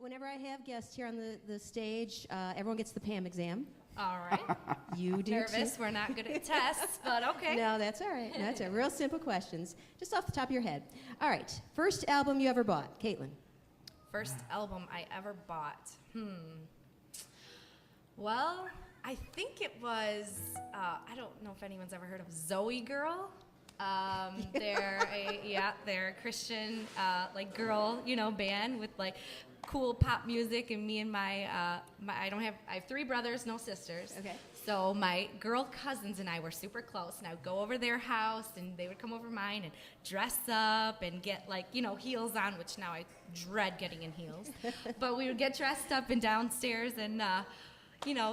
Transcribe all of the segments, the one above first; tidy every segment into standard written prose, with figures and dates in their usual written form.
Whenever I have guests here on the stage, everyone gets the Pam exam. All right. You do Nervous. too. We're not good at tests, but okay. No, that's all right. That's a real simple questions, just off the top of your head. All right. First album you ever bought, Caitlin? First album I ever bought. Well, I think it was, I don't know if anyone's ever heard of Zoe Girl. They're a Christian, like girl, band with like cool pop music, and me and I have 3 brothers, no sisters. Okay. So my girl cousins and I were super close, and I would go over their house, and they would come over mine and dress up and get heels on, which now I dread getting in heels. But we would get dressed up and downstairs and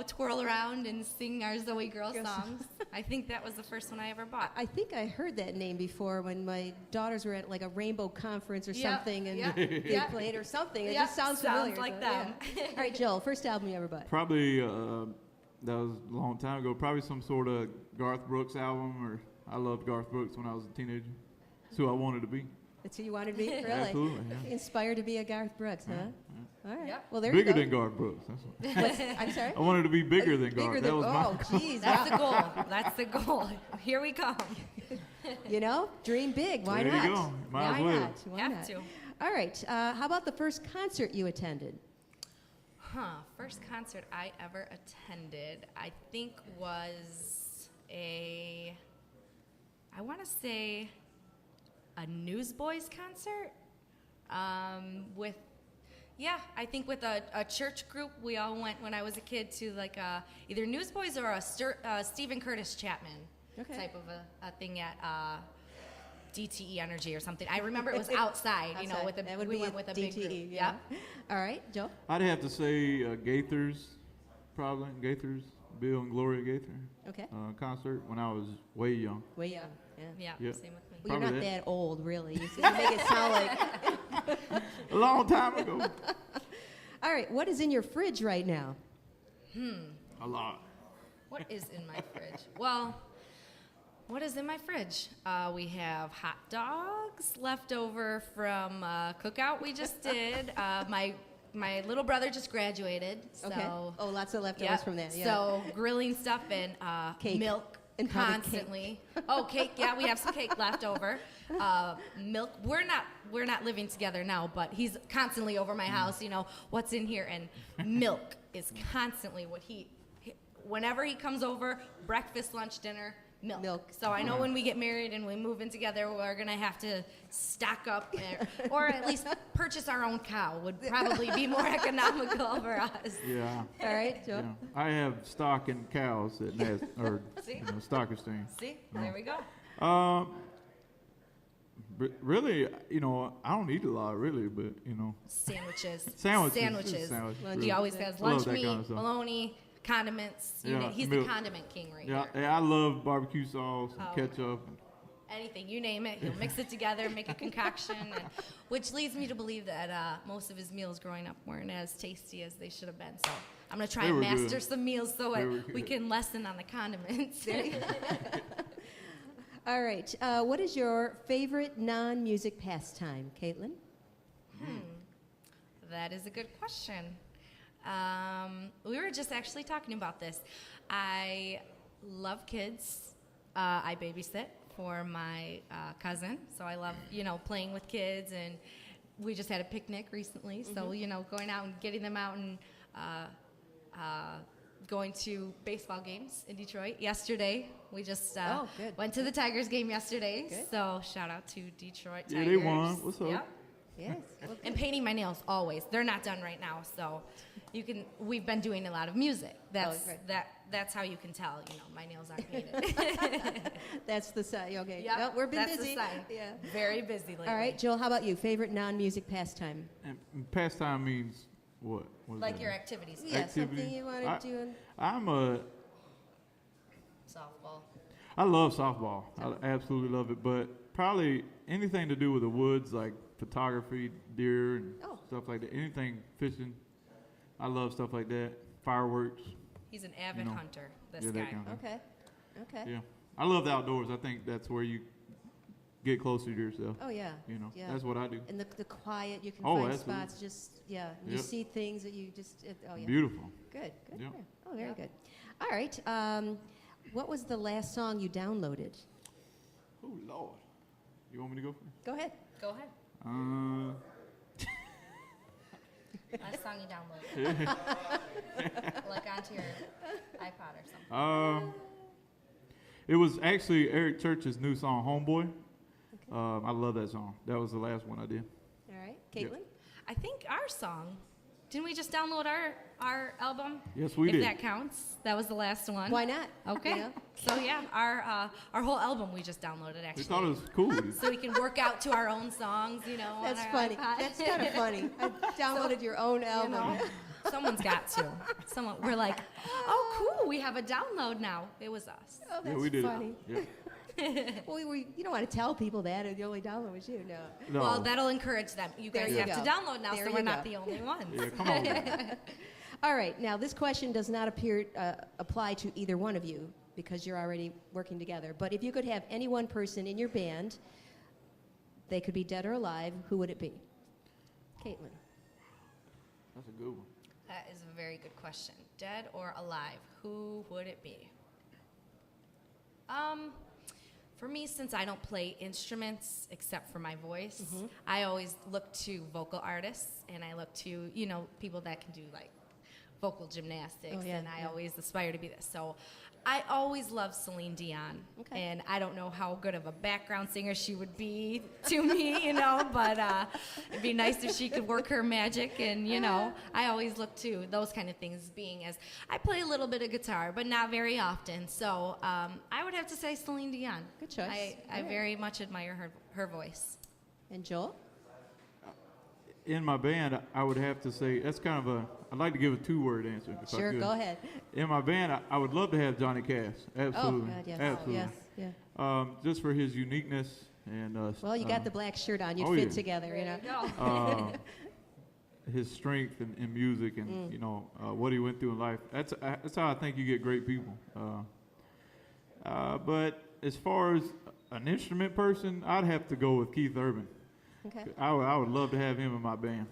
twirl around and sing our Zoe Girl songs. I think that was the first one I ever bought. I think I heard that name before when my daughters were at like a rainbow conference or something, and they played or something. It just sounds familiar. Sounds like them. Yeah. All right, Joel, first album you ever bought? Probably, that was a long time ago, probably some sort of Garth Brooks album, or I loved Garth Brooks when I was a teenager. That's who I wanted to be. That's who you wanted to be? Really? Absolutely, yeah. Inspired to be a Garth Brooks, huh? Yeah. All right. Yep. Well, there Bigger you go. than Garth Brooks. That's what. I'm sorry? I wanted to be bigger than Garth. That was my geez. That's the goal. That's the goal. Here we come. Dream big. Why There not? you go. Might Why as well. not? Why Have not? to. All right. How about the first concert you attended? First concert I ever attended, I think was I want to say a Newsboys concert I think with a church group. We all went when I was a kid to like either Newsboys or a Stephen Curtis Chapman type of a thing at DTE Energy or something. I remember it was outside, we went with a big group. DTE, yeah. All right, Joe? I'd have to say Gaithers, probably. Gaithers, Bill and Gloria Gaither. Okay. Concert when I was way young. Way young. Yeah. Yeah. Same with me. Well, you're Probably not that. that old, really. You make it sound like... A long time ago. All right, what is in your fridge right now? A lot. What is in my fridge? Well, what is in my fridge? We have hot dogs left over from cookout we just did. My little brother just graduated, so Okay. Oh, lots of leftovers from that. Yeah. So grilling stuff and Cake. milk And probably constantly. Oh, cake! Yeah, we have some cake left over. Milk. We're not living together now, but he's constantly over my house. What's in here, and milk is constantly what whenever he comes over, breakfast, lunch, dinner. Milk. So I know when we get married and we move in together, we're going to have to stock up or at least purchase our own cow would probably be more economical for us. Yeah. All right, Joe? Yeah. I have stock in cows at See? stock exchange. See? There we go. But really, I don't eat a lot, really, but, Sandwiches. Sandwiches. He always has Love lunch that meat, kind of stuff. bologna, condiments. Yeah, He's milk. the condiment king right Yeah, here. I love barbecue sauce and Oh. ketchup. Anything, you name it, he'll mix it together, make a concoction, which leads me to believe that most of his meals growing up weren't as tasty as they should have been. So I'm going to try They and were master good. some meals so They were we good. can lessen on the condiments. All right. What is your favorite non-music pastime, Caitlin? That is a good question. We were just actually talking about this. I love kids. I babysit for my cousin, so I love, playing with kids, and we just had a picnic recently, so, going out and getting them out and going to baseball games in Detroit. Yesterday, we just went to the Tigers game yesterday, Good. so shout out to Detroit Tigers. Yeah, they won. What's up? Yep. Yes. Well, And painting my nails always. They're not done right now, so we've been doing a lot of music. That's how you can tell, my nails aren't painted. that's the sign. Okay. Yep, Well, we've been that's busy. the sign. Yeah. Very busy lately. All right, Joel, how about you? Favorite non-music pastime? And pastime means what? What does Like that your mean? activities. Yeah, Activity? something you want to do. Softball. I love softball. I absolutely love it. But probably anything to do with the woods, like photography, deer, and stuff like that. Anything fishing. I love stuff like that. Fireworks. He's an avid hunter, this yeah, guy. that kind of thing. Okay. Yeah. I love the outdoors. I think that's where you get closer to yourself. Oh yeah. You know, yeah. that's what I do. And the quiet, you can Oh, find absolutely. spots. Just yeah, you Yep. see things that you just. Oh yeah. Beautiful. Good. Good. Yep. Yeah. Oh, very good. All right. What was the last song you downloaded? Oh Lord, you want me to go first? Go ahead. Go ahead. Last song you downloaded. Like onto your iPod or something. It was actually Eric Church's new song, Homeboy. I love that song. That was the last one I did. All right. Caitlin? I think our song, didn't we just download our album? Yes, we if did. That counts. That was the last one. Why not? Okay. You know? So yeah, our whole album we just downloaded actually. We thought it was cool. So we can work out to our own songs, you know. That's on our funny. iPod. That's kind of funny. I downloaded your own album. You know, someone's got to. We're like, oh, cool, we have a download now. It was us. Oh, that's Yeah, we did funny. it. Yeah. Well, you don't want to tell people that, or the only download was you. No. No. Well, that'll encourage them. You There guys you have go. to download now, There so you we're not go. the only ones. Yeah, come on. All right. Now, this question does not apply to either one of you because you're already working together. But if you could have any one person in your band, they could be dead or alive, who would it be? Caitlin. That's a good one. That is a very good question. Dead or alive, who would it be? For me, since I don't play instruments except for my voice, I always look to vocal artists, and I look to, people that can do like vocal gymnastics, Oh, yeah, and I yeah. always aspire to be this. So I always loved Celine Dion, Okay. and I don't know how good of a background singer she would be to me, but it'd be nice if she could work her magic, and, I always look to those kind of things, being as I play a little bit of guitar, but not very often, so I would have to say Celine Dion. Good choice. I All right. very much admire her voice. And Joel? In my band, I would have to say, I'd like to give a two-word answer. If I Sure, could. go ahead. In my band, I would love to have Johnny Cash. Absolutely. Oh, God, yes. Absolutely. Yes, yeah. Just for his uniqueness and Well, you got the black shirt on. You'd oh, fit yeah. together, his strength in music and what he went through in life. That's how I think you get great people. But as far as an instrument person, I'd have to go with Keith Urban. Okay. I would love to have him in my band.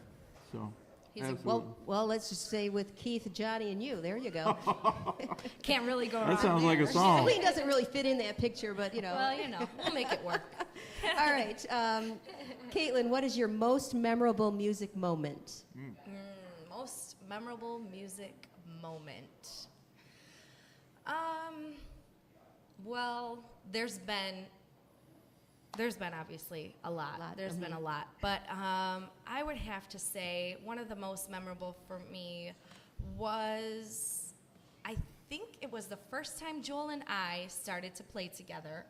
So. Absolutely. Well, let's just say with Keith, Johnny, and you. There you go. Can't really go wrong That sounds like a there. song. Celine doesn't really fit in that picture, but Well, we'll make it work. All right. Caitlin, what is your most memorable music moment? Most memorable music moment. Well, there's been obviously a lot. There's been a lot. But I would have to say one of the most memorable for me was, I think it was the first time Joel and I started to play together.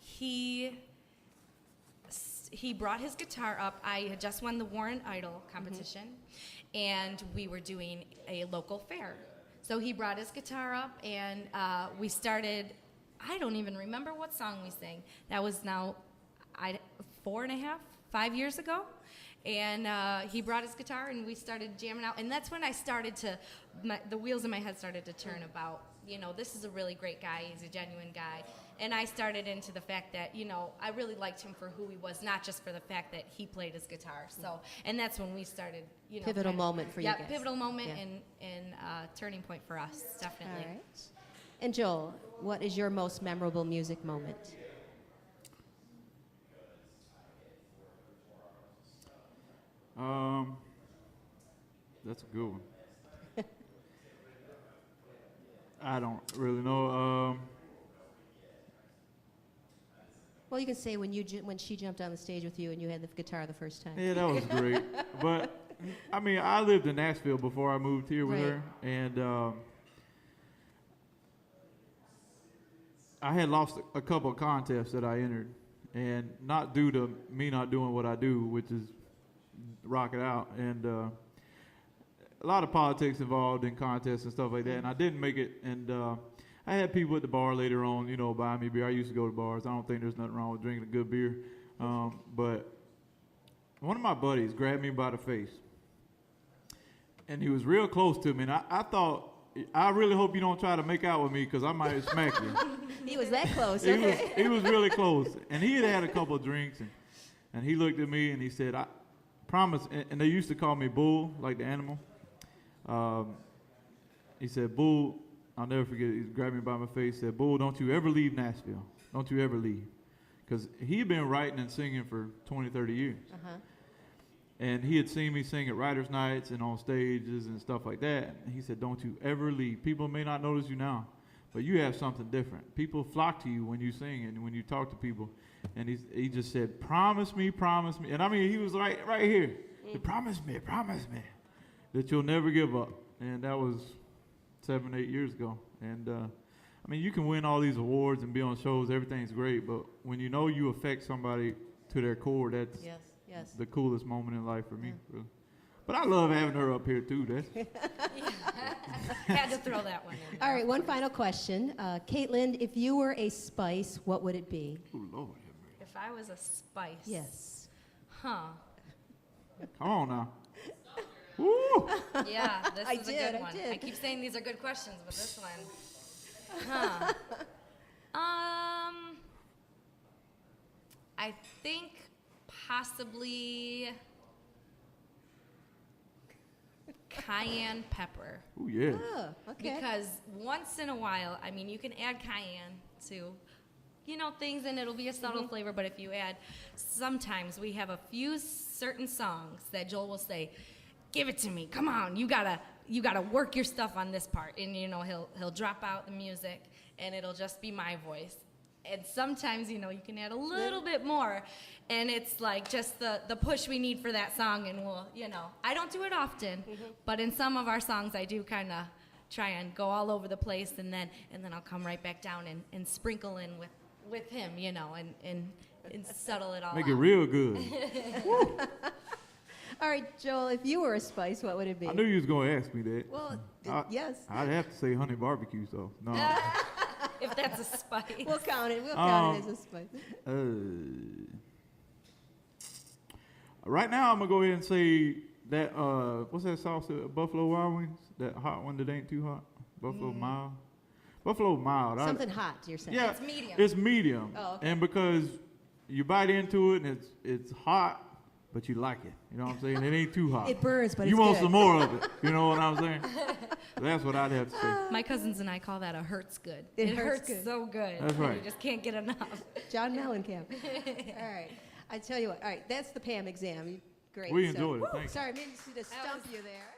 He brought his guitar up. I had just won the Warren Idol competition, and we were doing a local fair. So he brought his guitar up, and we started. I don't even remember what song we sang. That was now 5 years ago. And he brought his guitar, and we started jamming out. And that's when I started the wheels in my head started to turn about, this is a really great guy. He's a genuine guy. And I started into the fact that, I really liked him for who he was, not just for the fact that he played his guitar. So, and that's when we started, Pivotal moment for you yeah, guys. pivotal moment Yeah. and turning point for us, definitely. All right. And Joel, what is your most memorable music moment? That's a good one. I don't really know. Well, you can say when she jumped on the stage with you and you had the guitar the first time. Yeah, that was great. But I mean, I lived in Nashville before I moved here with Right. her, and I had lost a couple of contests that I entered, and not due to me not doing what I do, which is rock it out, and a lot of politics involved in contests and stuff like that, and I didn't make it, and I had people at the bar later on, buying me beer. I used to go to bars. I don't think there's nothing wrong with drinking a good beer, but one of my buddies grabbed me by the face, and he was real close to me, and I thought, I really hope you don't try to make out with me because I might smack you. He was that close. He Okay. he was really close, and he had a couple of drinks, and he looked at me and he said, "I promise." And they used to call me Bull, like the animal. He said, "Bull," I'll never forget it. He grabbed me by my face, said, "Bull, don't you ever leave Nashville. Don't you ever leave." Because he'd been writing and singing for 20, 30 years. Uh-huh. And he had seen me sing at writers' nights and on stages and stuff like that. And he said, "Don't you ever leave. People may not notice you now, but you have something different. People flock to you when you sing and when you talk to people." And he just said, promise me. And I mean, he was right here. He said, promise me that you'll never give up. And that was 7, 8 years ago. And I mean, you can win all these awards and be on shows. Everything's great. But when you know you affect somebody to their core, that's the coolest moment in life for me. Really. But I love having her up here, too. Had to throw that one in there. All right, one final question. Caitlin, if you were a spice, what would it be? Oh, Lord. If I was a spice. Yes. Huh. Come on now. Woo! Yeah, this is a good one. did. I keep saying these are good questions, but this one. Huh. I think possibly cayenne pepper. Oh, yeah. Oh, okay. Because once in a while, I mean, you can add cayenne to, things and it'll be a subtle flavor, but if you add, sometimes we have a few certain songs that Joel will say, "Give it to me, come on, you gotta work your stuff on this part," and he'll drop out the music and it'll just be my voice. And sometimes, you can add a little bit more, and it's like just the push we need for that song, and we'll, I don't do it often, but in some of our songs I do kind of try and go all over the place, and then I'll come right back down and sprinkle in with him, and settle it all Make out. it real good. All right, Joel, if you were a spice, what would it be? I knew you was going to ask me that. Well, yes. I'd have to say honey barbecue, so no. If that's a spice. We'll count it. We'll count it as a spice. Right now, I'm going to go ahead and say that, what's that sauce, Buffalo Wild Wings? That hot one that ain't too hot? Buffalo Mild? Buffalo Mild. Something hot, you're saying. Yeah, It's medium. It's medium. Oh, okay. And because you bite into it and it's hot, but you like it. You know what I'm saying? It ain't too hot. It burns, but you it's want good. some more of it. You know what I'm saying? That's what I'd have to say. My cousins and I call that a hurts good. It It hurts hurts good. so good. That's right. You just can't get enough. John Mellencamp. All right. I tell you what. All right, that's the Pam exam. Great. We enjoyed it. Thank you. Sorry, I meant to stump you there.